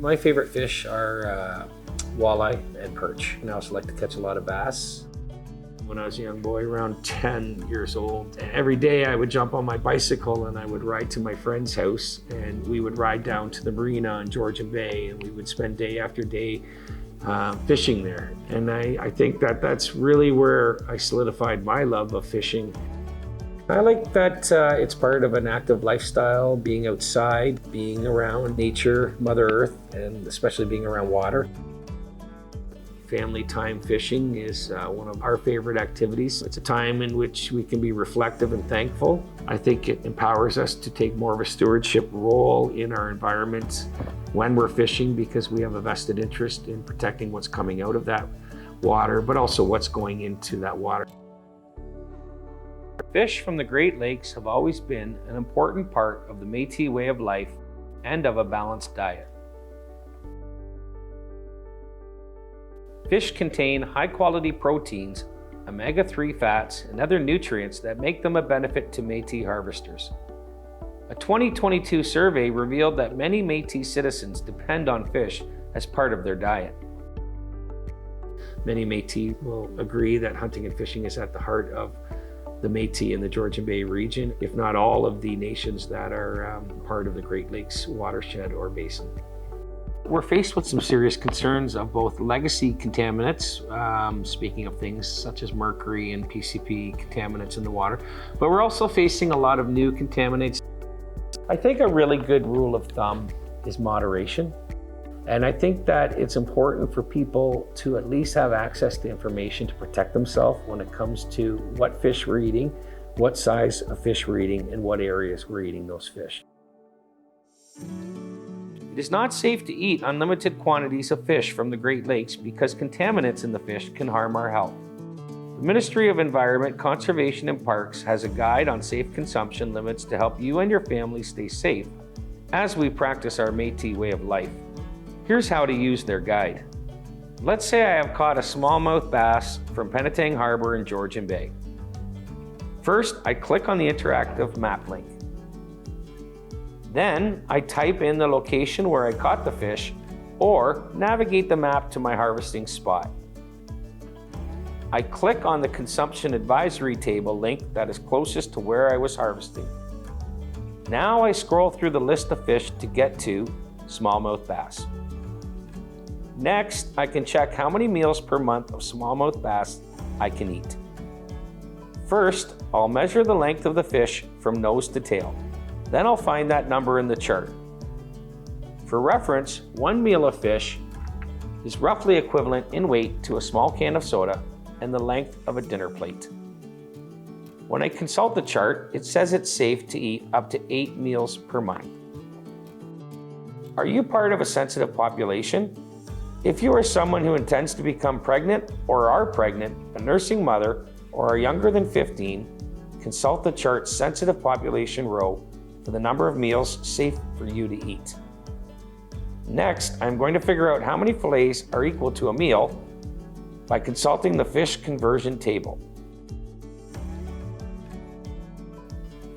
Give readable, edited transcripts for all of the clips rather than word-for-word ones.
My favorite fish are walleye and perch. And I also like to catch a lot of bass. When I was a young boy, around 10 years old, every day I would jump on my bicycle and I would ride to my friend's house, and we would ride down to the marina on Georgian Bay, and we would spend day after day fishing there. And I think that that's really where I solidified my love of fishing. I like that it's part of an active lifestyle, being outside, being around nature, Mother Earth, and especially being around water. Family time fishing is one of our favorite activities. It's a time in which we can be reflective and thankful. I think it empowers us to take more of a stewardship role in our environment when we're fishing, because we have a vested interest in protecting what's coming out of that water, but also what's going into that water. Fish from the Great Lakes have always been an important part of the Metis way of life and of a balanced diet. Fish contain high-quality proteins, omega-3 fats, and other nutrients that make them a benefit to Metis harvesters. A 2022 survey revealed that many Metis citizens depend on fish as part of their diet. Many Metis will agree that hunting and fishing is at the heart of the Metis in the Georgian Bay region, if not all of the nations that are part of the Great Lakes watershed or basin. We're faced with some serious concerns of both legacy contaminants, speaking of things such as mercury and PCP contaminants in the water, but we're also facing a lot of new contaminants. I think a really good rule of thumb is moderation. And I think that it's important for people to at least have access to information to protect themselves when it comes to what fish we're eating, what size of fish we're eating, and what areas we're eating those fish. It is not safe to eat unlimited quantities of fish from the Great Lakes because contaminants in the fish can harm our health. The Ministry of Environment, Conservation and Parks has a guide on safe consumption limits to help you and your family stay safe as we practice our Metis way of life. Here's how to use their guide. Let's say I have caught a smallmouth bass from Penetang Harbor in Georgian Bay. First, I click on the interactive map link. Then, I type in the location where I caught the fish or navigate the map to my harvesting spot. I click on the consumption advisory table link that is closest to where I was harvesting. Now I scroll through the list of fish to get to smallmouth bass. Next, I can check how many meals per month of smallmouth bass I can eat. First, I'll measure the length of the fish from nose to tail. Then I'll find that number in the chart. For reference, one meal of fish is roughly equivalent in weight to a small can of soda and the length of a dinner plate. When I consult the chart, it says it's safe to eat up to 8 meals per month. Are you part of a sensitive population? If you are someone who intends to become pregnant or are pregnant, a nursing mother, or are younger than 15, consult the chart's sensitive population row for the number of meals safe for you to eat. Next, I'm going to figure out how many fillets are equal to a meal by consulting the fish conversion table.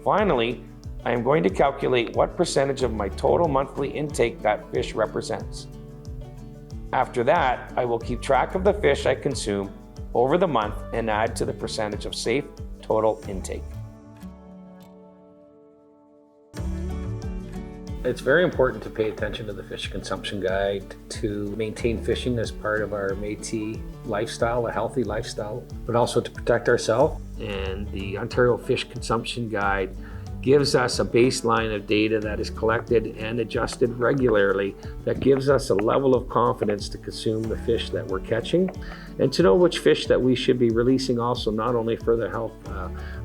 Finally, I am going to calculate what percentage of my total monthly intake that fish represents. After that, I will keep track of the fish I consume over the month and add to the percentage of safe total intake. It's very important to pay attention to the fish consumption guide to maintain fishing as part of our Metis lifestyle, a healthy lifestyle, but also to protect ourselves. And the Ontario Fish Consumption Guide gives us a baseline of data that is collected and adjusted regularly that gives us a level of confidence to consume the fish that we're catching and to know which fish that we should be releasing also, not only for the health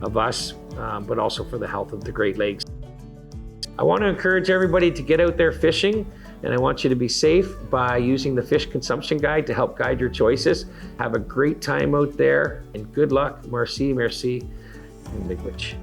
of us, but also for the health of the Great Lakes. I want to encourage everybody to get out there fishing, and I want you to be safe by using the Fish Consumption Guide to help guide your choices. Have a great time out there, and good luck. Merci, merci, and miigwech.